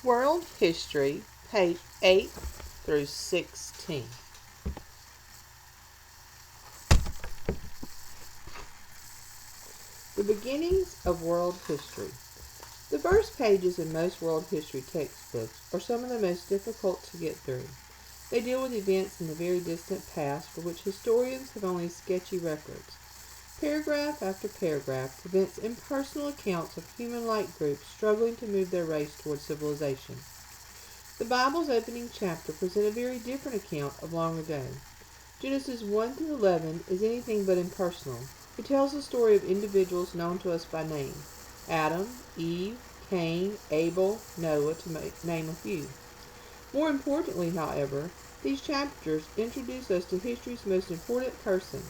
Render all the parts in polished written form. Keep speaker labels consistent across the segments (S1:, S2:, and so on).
S1: World History, page 8 through 16. The beginnings of world history. The first pages in most world history textbooks are some of the most difficult to get through. They deal with events in the very distant past for which historians have only sketchy records. Paragraph after paragraph presents impersonal accounts of human-like groups struggling to move their race toward civilization. The Bible's opening chapter presents a very different account of long ago. Genesis 1 through 11 is anything but impersonal. It tells the story of individuals known to us by name: Adam, Eve, Cain, Abel, Noah, to name a few. More importantly, however, these chapters introduce us to history's most important person.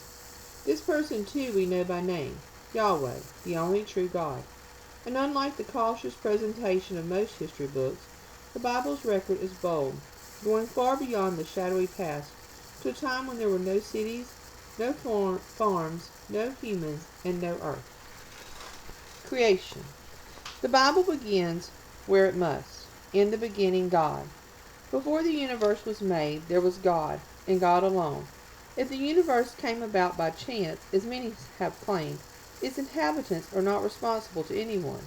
S1: This person, too, we know by name: Yahweh, the only true God. And unlike the cautious presentation of most history books, the Bible's record is bold, going far beyond the shadowy past to a time when there were no cities, no farms, no humans, and no earth. Creation. The Bible begins where it must. In the beginning, God. Before the universe was made, there was God, and God alone. If the universe came about by chance, as many have claimed, its inhabitants are not responsible to anyone.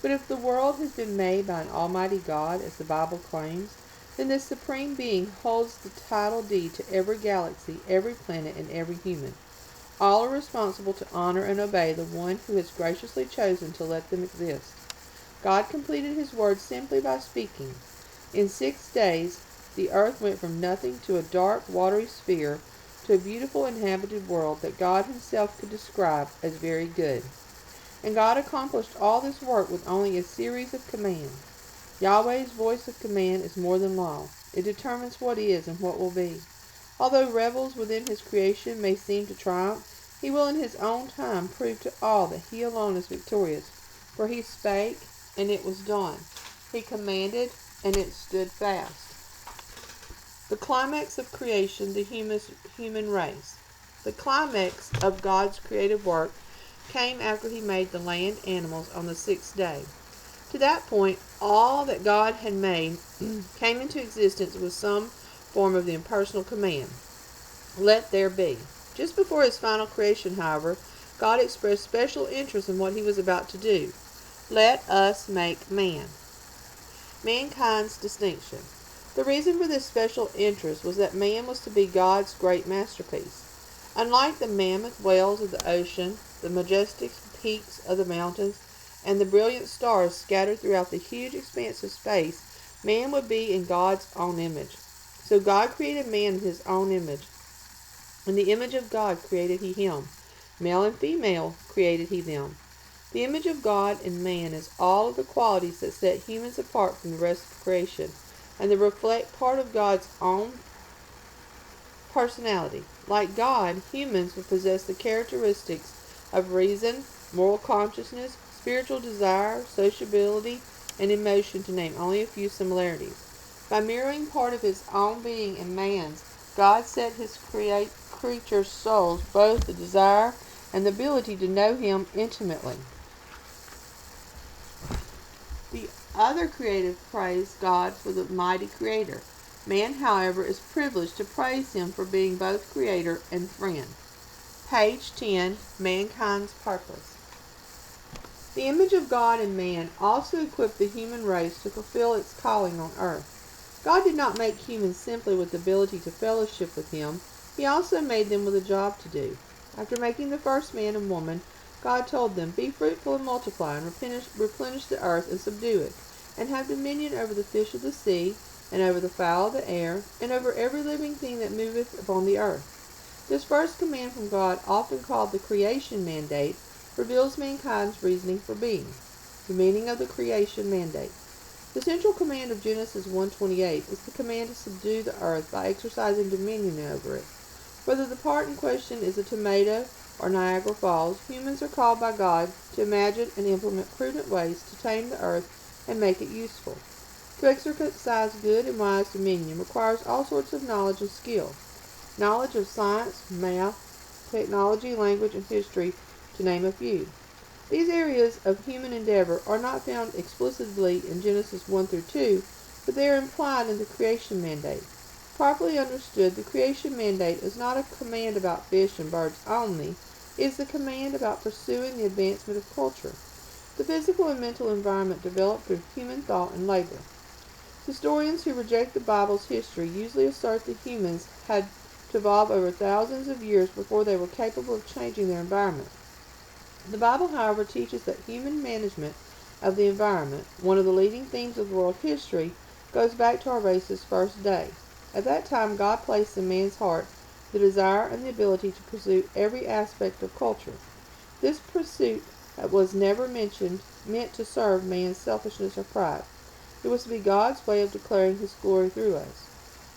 S1: But if the world has been made by an almighty God, as the Bible claims, then this supreme being holds the title deed to every galaxy, every planet, and every human. All are responsible to honor and obey the one who has graciously chosen to let them exist. God completed his word simply by speaking. In 6 days, the earth went from nothing to a dark, watery sphere to a beautiful inhabited world that God himself could describe as very good. And God accomplished all this work with only a series of commands. Yahweh's voice of command is more than law. It determines what is and what will be. Although rebels within his creation may seem to triumph, he will in his own time prove to all that he alone is victorious. For he spake, and it was done. He commanded, and it stood fast. The climax of creation, the human race. The climax of God's creative work came after he made the land animals on the 6th day. To that point, all that God had made came into existence with some form of the impersonal command, "Let there be." Just before his final creation, however, God expressed special interest in what he was about to do. Let us make man. Mankind's distinction. The reason for this special interest was that man was to be God's great masterpiece. Unlike the mammoth whales of the ocean, the majestic peaks of the mountains, and the brilliant stars scattered throughout the huge expanse of space, man would be in God's own image. So God created man in his own image. In the image of God created he him. Male and female created he them. The image of God in man is all of the qualities that set humans apart from the rest of creation, and they reflect part of God's own personality. Like God, humans would possess the characteristics of reason, moral consciousness, spiritual desire, sociability, and emotion, to name only a few similarities. By mirroring part of his own being in man's, God set his creature's souls both the desire and the ability to know him intimately. The other creative praise God for the mighty Creator. Man, however, is privileged to praise him for being both Creator and friend. Page 10, Mankind's Purpose. The image of God in man also equipped the human race to fulfill its calling on earth. God did not make humans simply with the ability to fellowship with him. He also made them with a job to do. After making the first man and woman, God told them, "Be fruitful and multiply, and replenish the earth and subdue it, and have dominion over the fish of the sea, and over the fowl of the air, and over every living thing that moveth upon the earth." This first command from God, often called the creation mandate, reveals mankind's reasoning for being. The meaning of the creation mandate. The central command of Genesis 1:28 is the command to subdue the earth by exercising dominion over it. Whether the part in question is a tomato or Niagara Falls, humans are called by God to imagine and implement prudent ways to tame the earth and make it useful. To exercise good and wise dominion requires all sorts of knowledge and skill. Knowledge of science, math, technology, language, and history, to name a few. These areas of human endeavor are not found explicitly in Genesis 1 through 2, but they are implied in the creation mandate. Properly understood, the creation mandate is not a command about fish and birds only. It is the command about pursuing the advancement of culture, the physical and mental environment developed through human thought and labor. Historians who reject the Bible's history usually assert that humans had to evolve over thousands of years before they were capable of changing their environment. The Bible, however, teaches that human management of the environment, one of the leading themes of world history, goes back to our race's first day. At that time, God placed in man's heart the desire and the ability to pursue every aspect of culture. This pursuit was never meant to serve man's selfishness or pride. It was to be God's way of declaring His glory through us.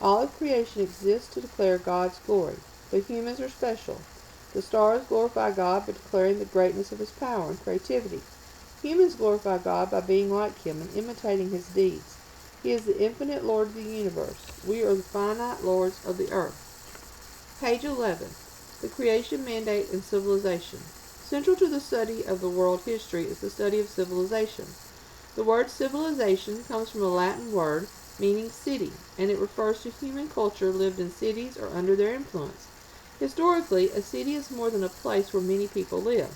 S1: All of creation exists to declare God's glory, but humans are special. The stars glorify God by declaring the greatness of His power and creativity. Humans glorify God by being like Him and imitating His deeds. He is the infinite Lord of the universe. We are the finite lords of the earth. Page 11. The Creation Mandate and Civilization. Central to the study of the world history is the study of civilization. The word civilization comes from a Latin word meaning city, and it refers to human culture lived in cities or under their influence. Historically, a city is more than a place where many people live.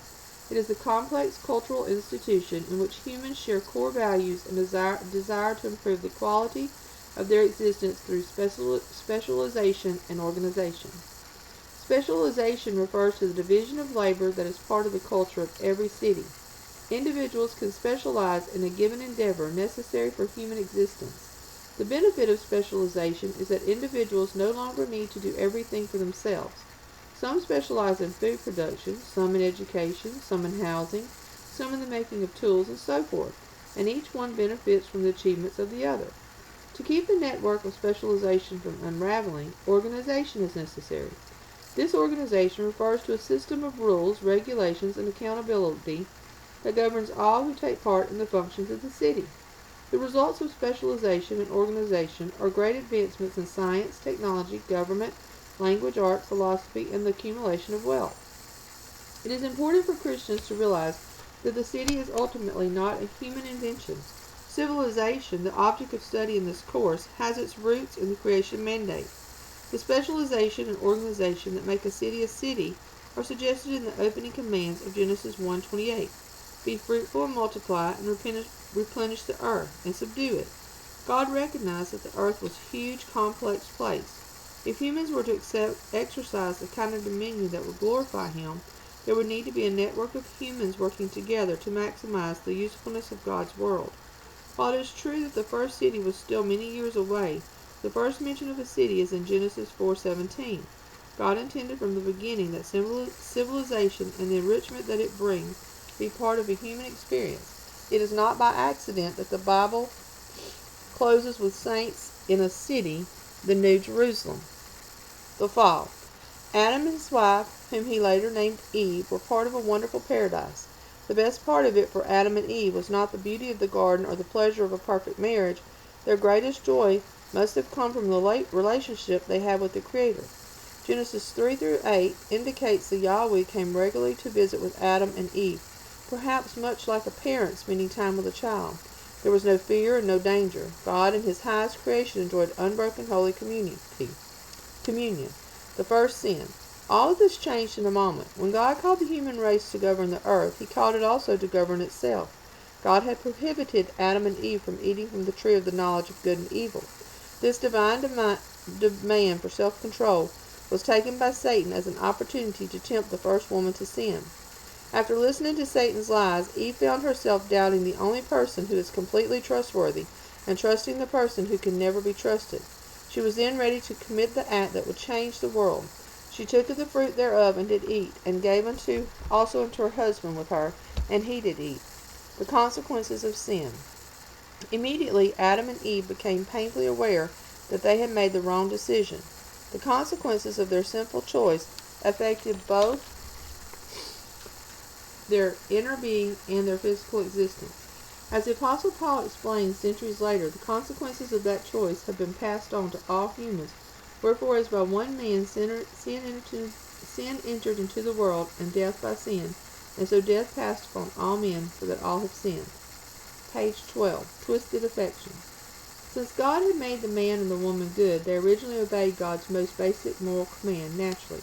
S1: It is a complex cultural institution in which humans share core values and desire to improve the quality of their existence through specialization and organization. Specialization refers to the division of labor that is part of the culture of every city. Individuals can specialize in a given endeavor necessary for human existence. The benefit of specialization is that individuals no longer need to do everything for themselves. Some specialize in food production, some in education, some in housing, some in the making of tools, and so forth, and each one benefits from the achievements of the other. To keep the network of specialization from unraveling, organization is necessary. This organization refers to a system of rules, regulations, and accountability that governs all who take part in the functions of the city. The results of specialization and organization are great advancements in science, technology, government, language, art, philosophy, and the accumulation of wealth. It is important for Christians to realize that the city is ultimately not a human invention. Civilization, the object of study in this course, has its roots in the creation mandate. The specialization and organization that make a city are suggested in the opening commands of Genesis 1:28. Be fruitful and multiply and replenish the earth and subdue it. God recognized that the earth was a huge, complex place. If humans were to exercise the kind of dominion that would glorify Him, there would need to be a network of humans working together to maximize the usefulness of God's world. While it is true that the first city was still many years away, the first mention of a city is in Genesis 4:17. God intended from the beginning that civilization and the enrichment that it brings be part of a human experience. It is not by accident that the Bible closes with saints in a city, the New Jerusalem. The fall. Adam and his wife, whom he later named Eve, were part of a wonderful paradise. The best part of it for Adam and Eve was not the beauty of the garden or the pleasure of a perfect marriage. Their greatest joy must have come from the relationship they had with the Creator. Genesis 3 through 8 indicates that Yahweh came regularly to visit with Adam and Eve, perhaps much like a parent spending time with a child. There was no fear and no danger. God and His highest creation enjoyed unbroken holy communion. The first sin. All of this changed in a moment. When God called the human race to govern the earth, He called it also to govern itself. God had prohibited Adam and Eve from eating from the tree of the knowledge of good and evil. This divine demand for self-control was taken by Satan as an opportunity to tempt the first woman to sin. After listening to Satan's lies, Eve found herself doubting the only person who is completely trustworthy and trusting the person who can never be trusted. She was then ready to commit the act that would change the world. She took of the fruit thereof and did eat, and gave also unto her husband with her, and he did eat. The consequences of sin. Immediately Adam and Eve became painfully aware that they had made the wrong decision. The consequences of their sinful choice affected both their inner being and their physical existence. As the Apostle Paul explains centuries later, the consequences of that choice have been passed on to all humans. Wherefore, as by one man sin entered into the world, and death by sin, And so death passed upon all men, for that all have sinned. Page 12. Twisted affection. Since God had made the man and the woman good, they originally obeyed God's most basic moral command, naturally.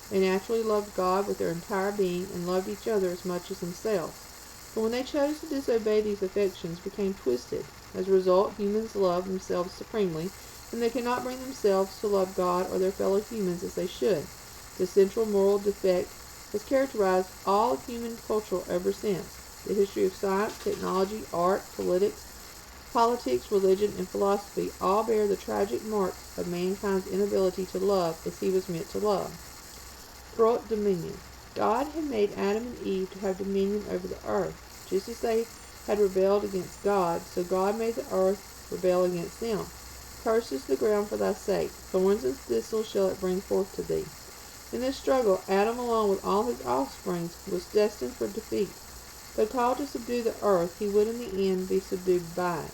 S1: They naturally loved God with their entire being and loved each other as much as themselves. But when they chose to disobey, these affections became twisted. As a result, humans love themselves supremely, and they cannot bring themselves to love God or their fellow humans as they should. This central moral defect has characterized all of human culture ever since. The history of science, technology, art, politics, religion, and philosophy all bear the tragic marks of mankind's inability to love as he was meant to love. Throat dominion. God had made Adam and Eve to have dominion over the earth. Just as they had rebelled against God, so God made the earth rebel against them. Cursed is the ground for thy sake. Thorns and thistles shall it bring forth to thee. In this struggle, Adam, along with all his offspring, was destined for defeat. Though called to subdue the earth, he would in the end be subdued by it.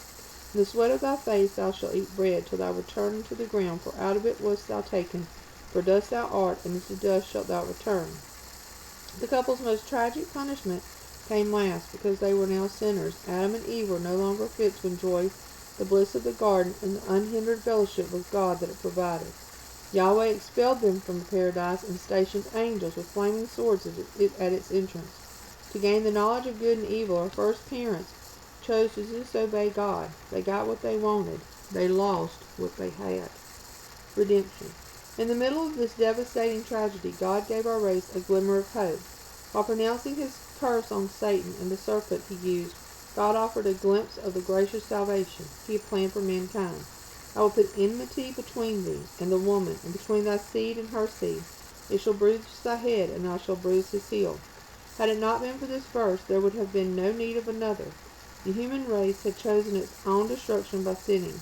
S1: In the sweat of thy face thou shalt eat bread till thou return unto the ground, for out of it wast thou taken. For dust thou art, and into dust shalt thou return. The couple's most tragic punishment came last, because they were now sinners. Adam and Eve were no longer fit to enjoy the bliss of the garden and the unhindered fellowship with God that it provided. Yahweh expelled them from the paradise and stationed angels with flaming swords at its entrance. To gain the knowledge of good and evil, our first parents chose to disobey God. They got what they wanted. They lost what they had. Redemption. In the middle of this devastating tragedy, God gave our race a glimmer of hope. While pronouncing his curse on Satan and the serpent he used, God offered a glimpse of the gracious salvation he had planned for mankind. I will put enmity between thee and the woman, and between thy seed and her seed. It shall bruise thy head, and thou shalt bruise his heel. Had it not been for this verse, there would have been no need of another. The human race had chosen its own destruction by sinning.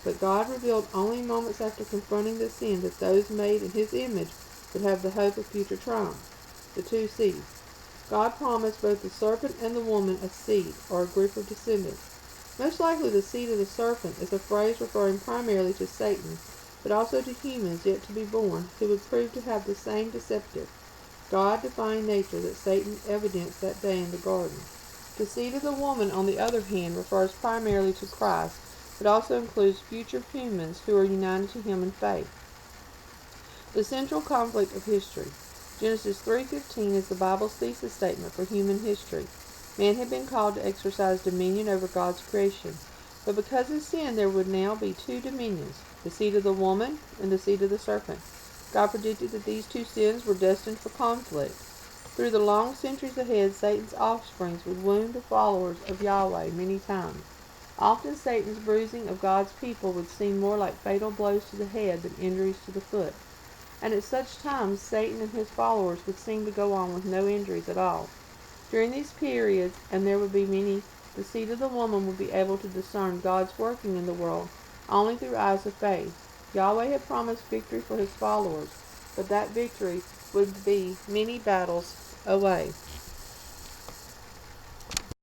S1: But God revealed only moments after confronting the sin that those made in his image would have the hope of future triumph. The two seeds. God promised both the serpent and the woman a seed, or a group of descendants. Most likely the seed of the serpent is a phrase referring primarily to Satan, but also to humans yet to be born, who would prove to have the same deceptive, God-defying nature that Satan evidenced that day in the garden. The seed of the woman, on the other hand, refers primarily to Christ, but also includes future humans who are united to him in faith. The central conflict of history. Genesis 3:15 is the Bible's thesis statement for human history. Man had been called to exercise dominion over God's creation, but because of sin there would now be two dominions, the seed of the woman and the seed of the serpent. God predicted that these two sins were destined for conflict. Through the long centuries ahead, Satan's offspring would wound the followers of Yahweh many times. Often Satan's bruising of God's people would seem more like fatal blows to the head than injuries to the foot. And at such times, Satan and his followers would seem to go on with no injuries at all. During these periods, and there would be many, the seed of the woman would be able to discern God's working in the world only through eyes of faith. Yahweh had promised victory for his followers, but that victory would be many battles away.